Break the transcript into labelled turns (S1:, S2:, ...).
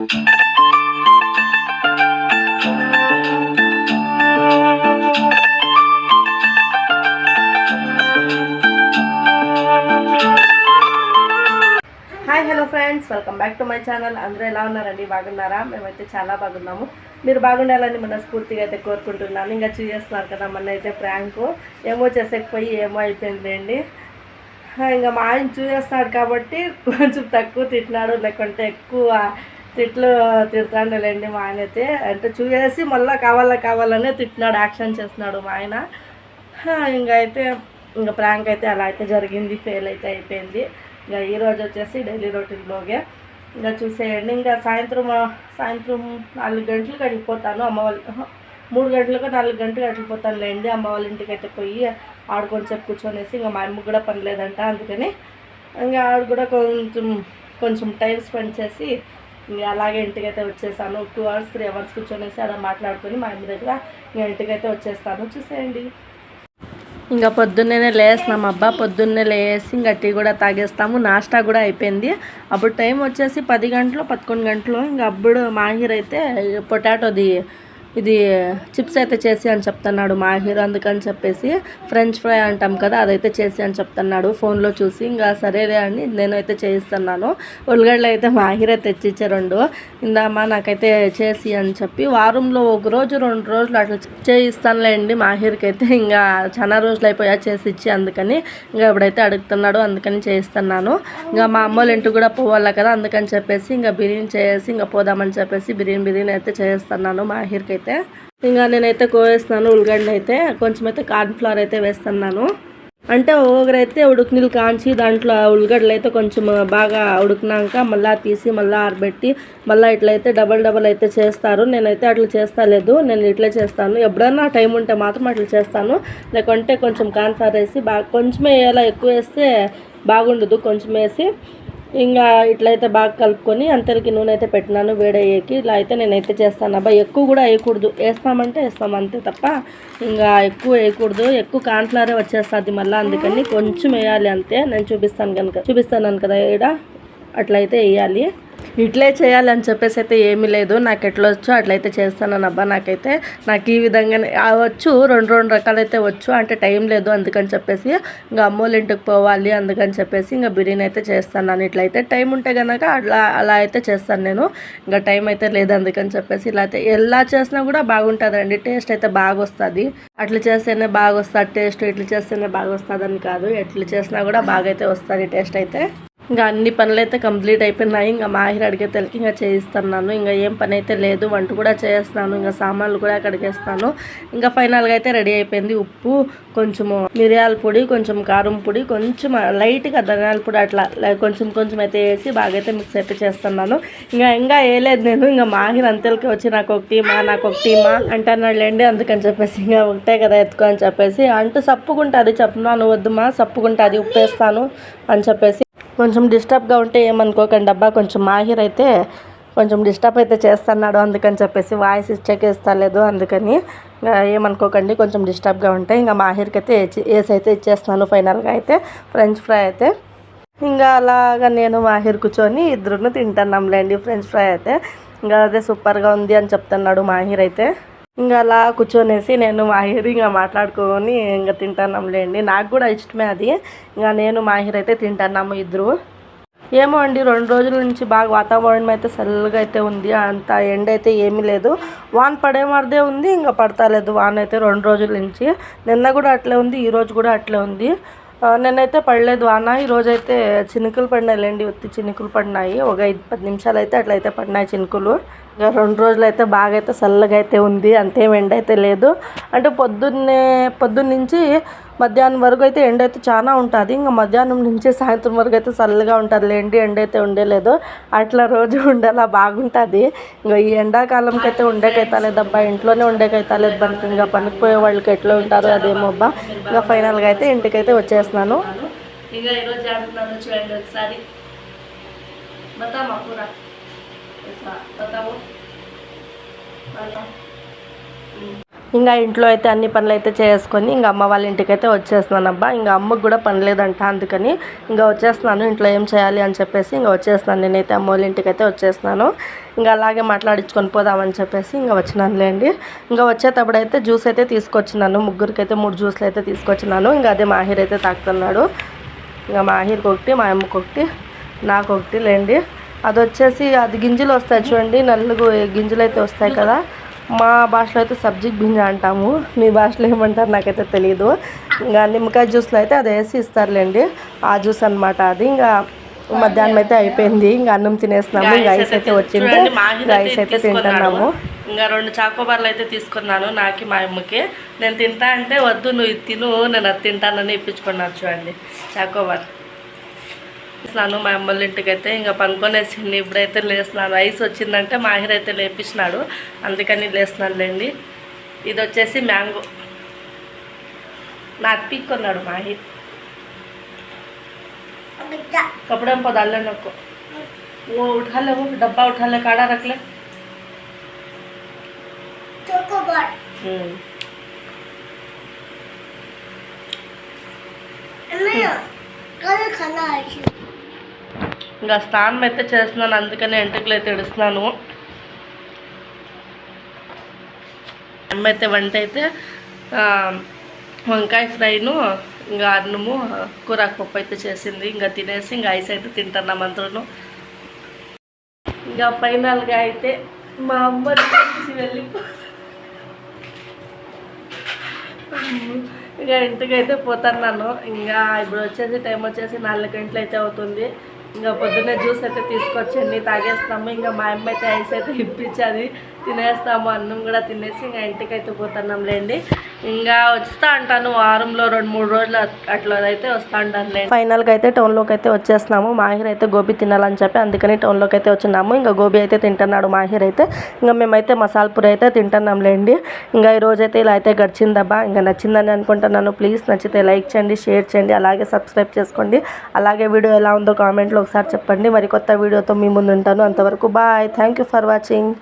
S1: Hi hello friends, welcome back to my channel. అందరూ ఎలా ఉన్నారండి? బాగున్నారా? మేమైతే చాలా బాగున్నాము. మీరు బాగుండాలని మనస్ఫూర్తిగా అయితే కోరుకుంటున్నాను. ఇంకా చేస్తున్నారు కదా మన అయితే ప్రాంక్ ఏమో చేసేకపోయి ఏమో అయిపోయిందండి. ఇంకా మా ఆయన చూసేస్తాడు కాబట్టి కొంచెం తక్కువ తిట్టినాడు, లేకుంటే ఎక్కువ తిడతాడులేండి మా ఆయన అయితే. అంటే చూసేసి మళ్ళీ కావాలనే తిట్టినాడు, యాక్షన్ చేస్తున్నాడు మా ఆయన. ఇంకా ప్రాంక్ అయితే అలా అయితే జరిగింది, ఫెయిల్ అయితే అయిపోయింది. ఇంకా ఈరోజు వచ్చేసి డైలీ రొటీన్లోగే ఇంకా చూసేయండి. ఇంకా సాయంత్రం 4 గంటలకు వెళ్ళిపోతాను అమ్మ వాళ్ళ 3 గంటలకు 4 గంటలకు వెళ్ళిపోతానులేండి అమ్మ వాళ్ళ ఇంటికి అయితే పోయి ఆడుకొని చెప్పి కూర్చొనేసి. ఇంకా మా అమ్మకు కూడా పని లేదంట, అందుకని ఇంకా ఆడు కూడా కొంచెం టైం స్పెండ్ చేసి ఇంకా అలాగే ఇంటికైతే వచ్చేసాను. 2 అవర్స్ 3 అవర్స్ కూర్చొనేసి అలా మాట్లాడుకొని మా అమ్మ దగ్గర ఇంకా ఇంటికైతే వచ్చేస్తాను. చూసేయండి. ఇంకా పొద్దున్నే లేస్తున్నాం అబ్బా, పొద్దున్నే లేసి ఇంకా టీ కూడా తాగేస్తాము. నాష్టా కూడా అయిపోయింది. అప్పుడు టైం వచ్చేసి 10 గంటలు 11 గంటలు. ఇంకా అప్పుడు మాహిర్ అయితే పొటాటోది ఇది చిప్స్ అయితే చేసి అని చెప్తున్నాడు మాహిర్. అందుకని చెప్పేసి ఫ్రెంచ్ ఫ్రై అంటాం కదా, అదైతే చేసి అని చెప్తున్నాడు ఫోన్లో చూసి. ఇంకా సరేలే అని నేనైతే చేయిస్తున్నాను. ఉల్లిగడ్డలు అయితే మాహిరే తెచ్చిచ్చే 2 ఇందామా నాకైతే చేసి అని చెప్పి వారంలో 1 రోజు 2 రోజులు అట్లా చేయిస్తానులేండి మాహిర్కి అయితే. ఇంకా చాలా రోజులు అయిపోయా చేసి ఇచ్చి, అందుకని ఇంకా ఎప్పుడైతే అడుగుతున్నాడు అందుకని చేయిస్తున్నాను. ఇంకా మా అమ్మోళ్ళ ఇంటికి కూడా పోవాలా కదా, అందుకని చెప్పేసి ఇంకా బిర్యానీ చేసి ఇంకా పోదామని చెప్పేసి బిర్యానీ అయితే చేయిస్తున్నాను మాహిర్కి అయితే. ఇంకా నేనైతే కోవేస్తున్నాను ఉల్లిగడ్డలు అయితే. కొంచెం అయితే కార్న్ఫ్లవర్ అయితే వేస్తున్నాను. అంటే ఒకరైతే ఉడుకు నీళ్ళు కాంచి దాంట్లో ఉల్లిగడ్డలు అయితే కొంచెం బాగా ఉడికినాక మళ్ళీ తీసి మళ్ళీ ఆరబెట్టి మళ్ళీ ఇట్లయితే డబల్ అయితే చేస్తారు. నేనైతే అట్లా చేస్తలేదు, నేను ఇట్లా చేస్తాను. ఎప్పుడన్నా టైం ఉంటే మాత్రం అట్లా చేస్తాను. లేకుంటే కొంచెం కార్న్ఫ్లవర్ వేసి బాగా కొంచెమే వేయాలి, ఎక్కువ వేస్తే బాగుండదు. కొంచెం వేసి ఇంకా ఇట్లయితే బాగా కలుపుకొని అంతలకి నూనె అయితే పెట్టినాను వేడయ్యేకి. ఇలా అయితే నేనైతే చేస్తాను అబ్బా. ఎక్కువ కూడా వేయకూడదు, వేస్తామంటే వేస్తాం అంతే తప్ప ఇంకా ఎక్కువ వేయకూడదు. ఎక్కువ కార్న్ఫ్లవరే వచ్చేస్తుంది మళ్ళీ, అందుకని కొంచెం వేయాలి అంతే. నేను చూపిస్తాను కదా ఇక్కడ అట్లయితే వేయాలి. ఇట్లే చేయాలని చెప్పేసి అయితే ఏమీ లేదు, నాకు ఎట్లా వచ్చో అట్లయితే చేస్తాను అబ్బా. నాకు ఈ విధంగానే వచ్చు, 2 రకాలైతే వచ్చు. అంటే టైం లేదు అందుకని చెప్పేసి ఇంకా అమ్మోళ్ళ ఇంటికి పోవాలి, అందుకని చెప్పేసి ఇంకా బిర్యానీ అయితే చేస్తాను. ఇట్లయితే టైం ఉంటే కనుక అలా అయితే చేస్తాను నేను. ఇంకా టైం అయితే లేదు అందుకని చెప్పేసి ఇలా అయితే ఎలా చేసినా కూడా బాగుంటుందండి, టేస్ట్ అయితే బాగా వస్తుంది. అట్లా చేస్తేనే బాగా వస్తుంది టేస్ట్, ఇట్లా చేస్తేనే బాగా వస్తుంది అని కాదు, ఎట్లా చేసినా కూడా బాగా అయితే వస్తుంది టేస్ట్ అయితే. ఇంకా అన్ని పనులు అయితే కంప్లీట్ అయిపోయినాయి. ఇంకా మాహిర్ అడిగే తెలికి ఇంకా చేయిస్తున్నాను. ఇంకా ఏం పని అయితే లేదు, వంట కూడా చేస్తున్నాను. ఇంకా సామాన్లు కూడా కడిగేస్తాను. ఇంకా ఫైనల్గా అయితే రెడీ అయిపోయింది. ఉప్పు, కొంచెము మిరియాల పొడి, కొంచెం కారం పొడి, కొంచెం లైట్గా ధనియాల పొడి అట్లా కొంచెం అయితే వేసి బాగా అయితే మిక్స్ అయితే చేస్తున్నాను. ఇంకా వేయలేదు నేను. ఇంకా మాహిర్ అంతలకి వచ్చి నాకు ఒక టీమా అంటున్నాడులేండి, అందుకని చెప్పేసి ఇంకా ఒకటే కదా ఎత్తుకో అని చెప్పేసి. అంటూ సప్పుకుంటుంది, చెప్తున్నాను వద్దుమా సప్పుకుంటుంది ఉప్పు వేస్తాను అని చెప్పేసి. కొంచెం డిస్టర్బ్గా ఉంటే ఏమనుకోకండి అబ్బా. కొంచెం మాహిర్ అయితే కొంచెం డిస్టర్బ్ అయితే చేస్తున్నాడు, అందుకని చెప్పేసి వాయిస్ ఇచ్చేకేస్తలేదు, అందుకని ఏమనుకోకండి కొంచెం డిస్టర్బ్గా ఉంటే. ఇంకా మాహిర్కి అయితే వేసి అయితే ఇచ్చేస్తున్నాను ఫైనల్గా అయితే ఫ్రెంచ్ ఫ్రై అయితే. ఇంకా అలాగా నేను మాహిర్ కూర్చొని ఇద్దరును తింటున్నాంలేండి ఫ్రెంచ్ ఫ్రై అయితే. ఇంకా అదే సూపర్గా ఉంది అని చెప్తున్నాడు మాహిర్ అయితే. ఇంకా అలా కూర్చొనేసి నేను మాహిర్ ఇంకా మాట్లాడుకొని ఇంకా తింటున్నాంలేండి. నాకు కూడా ఇష్టమే అది. ఇంకా నేను మాహిర్ అయితే తింటున్నాము ఇద్దరు. ఏమో అండి 2 రోజుల నుంచి బాగా వాతావరణం అయితే చల్లగా అయితే ఉంది. అంత ఎండ అయితే ఏమీ లేదు, వాన పడే మరిదే ఉంది. ఇంకా పడతలేదు వాన అయితే 2 రోజుల నుంచి. నిన్న కూడా అట్లే ఉంది, ఈరోజు కూడా అట్లే ఉంది. నిన్నైతే పడలేదు వాన, ఈరోజైతే చినుకులు పడినాయిలేండి, ఒత్తి చినుకులు పడినాయి. ఒక 5-10 నిమిషాలు అయితే అట్లయితే పడినాయి చినుకులు. ఇంకా 2 రోజులు అయితే బాగా అయితే చల్లగా అయితే ఉంది, అంతేం ఎండ అయితే లేదు. అంటే పొద్దున్నుంచి మధ్యాహ్నం వరకు అయితే ఎండ అయితే చాలా ఉంటుంది. ఇంకా మధ్యాహ్నం నుంచి సాయంత్రం వరకు అయితే చల్లగా ఉంటుందిలేండి, ఎండ అయితే ఉండలేదు. అట్లా రోజు ఉండేలా బాగుంటుంది. ఇంకా ఈ ఎండాకాలంకి అయితే ఉండేకైతలేదబ్బా, ఇంట్లోనే ఉండేకైతలేదు. మనకి ఇంకా పనికిపోయే వాళ్ళకి ఎట్లా ఉంటారో అదేమో అబ్బా. ఇంకా ఫైనల్గా అయితే ఇంటికైతే వచ్చేస్తున్నాను. ఇంకా ఈరోజు ఆడుతున్నాను చూడండి ఒకసారి. బతామా పూరా బతాము ఇంకా ఇంట్లో అయితే అన్ని పనులు అయితే చేసుకొని ఇంకా అమ్మ వాళ్ళ ఇంటికి అయితే వచ్చేస్తున్నాను అబ్బా. ఇంకా అమ్మకు కూడా పని లేదంట, అందుకని ఇంకా వచ్చేస్తున్నాను. ఇంట్లో ఏం చేయాలి అని చెప్పేసి ఇంకా వచ్చేస్తున్నాను. నేనైతే అమ్మ వాళ్ళ ఇంటికి అయితే వచ్చేస్తున్నాను. ఇంకా అలాగే మాట్లాడించుకొని పోదామని చెప్పేసి ఇంకా వచ్చినానులేండి. ఇంకా వచ్చేటప్పుడు అయితే జ్యూస్ అయితే తీసుకొచ్చినాను. ముగ్గురికి అయితే 3 జ్యూస్లు అయితే తీసుకొచ్చినాను. ఇంకా అదే మాహిర్ అయితే తాగుతున్నాడు. ఇంకా మాహిర్కి ఒకటి, మా అమ్మకి ఒకటి, నాకు ఒకటి లేండి. అది వచ్చేసి అది గింజలు వస్తాయి చూడండి, నలుగు గింజలు అయితే వస్తాయి కదా. మా భాషలో అయితే సబ్జీ గింజ అంటాము, మీ భాషలో ఏమంటారు నాకైతే తెలియదు. ఇంకా నిమ్మకాయ జ్యూస్లో అయితే అది వేసి ఇస్తారులేండి, ఆ జ్యూస్ అనమాట అది. ఇంకా మధ్యాహ్నం అయితే అయిపోయింది. ఇంకా అన్నం తినేస్తున్నాము. ఇంకా ఐస్ అయితే వచ్చింది, ఐస్ అయితే తింటున్నాము. ఇంకా 2 చాకోబార్లు అయితే తీసుకున్నాను నాకు, మా అమ్మకి. నేను తింటా అంటే వద్దు నువ్వు ఇది తిను, నేను అది తింటానని ఇప్పించుకున్నాను చూడండి చాకోబార్. లేసినాను మా అమ్మల ఇంటికి అయితే. ఇంకా పనుకొనేసింది, ఇప్పుడైతే లేస్తున్నాను. ఐస్ వచ్చిందంటే మాహిర్ అయితే లేపించినాడు, అందుకని లేస్తున్నానులేండి. ఇది వచ్చేసి మ్యాంగో, నాకు పీక్కున్నాడు మాహిర్. कपड़े में डाल लेना को, वो उठा ले, वो डब्बा उठा ले, काढ़ा रख ले। ఇంకా స్నానం అయితే చేస్తున్నాను, అందుకని ఎంటకులు అయితే ఇడుస్తున్నాను. అమ్మ అయితే వంట అయితే వంకాయ ఫ్రైను ఇంకా అన్నము కూరాకు పప్పు అయితే చేసింది. ఇంకా తినేసి ఇంకా ఐస్ అయితే తింటున్నాం అందరూ. ఇంకా ఫైనల్గా అయితే మా అమ్మ వెళ్ళిపో ఇంకా ఇంటికి అయితే పోతున్నాను. ఇంకా ఇప్పుడు వచ్చేసి టైం వచ్చేసి 4 గంటలు అయితే అవుతుంది. ఇంకా పొద్దున్నే జ్యూస్ అయితే తీసుకొచ్చండి, తాగేస్తాము. ఇంకా మా అమ్మ అయితే ఐస్ అయితే ఇప్పించి అది తినేస్తాము, అన్నం కూడా తినేసి ఇంకా ఇంటికి అయితే పోతున్నాం లేండి. ఇంకా వస్తా అంటాను, వారంలో 2-3 రోజులు అట్లా అయితే వస్తా అంటాను లేండి. ఫైనల్గా అయితే టౌన్లోకి అయితే వచ్చేస్తున్నాము. మాహిర్ అయితే గోబీ తినాలని చెప్పి అందుకని టౌన్లోకి అయితే వచ్చినాము. ఇంకా గోబీ అయితే తింటున్నాడు మాహిర్ అయితే. ఇంకా మేమైతే మసాలా పూరి అయితే తింటున్నాం లేండి. ఇంకా ఈ రోజైతే ఇలా అయితే గడిచిందబ్బా. ఇంకా నచ్చిందని అనుకుంటున్నాను. ప్లీజ్ నచ్చితే లైక్ చేయండి, షేర్ చేయండి, అలాగే సబ్స్క్రైబ్ చేసుకోండి. అలాగే వీడియో ఎలా ఉందో కామెంట్లో ఒకసారి చెప్పండి. మరి కొత్త వీడియోతో మీ ముందు ఉంటాను. అంతవరకు bye, thank you for watching.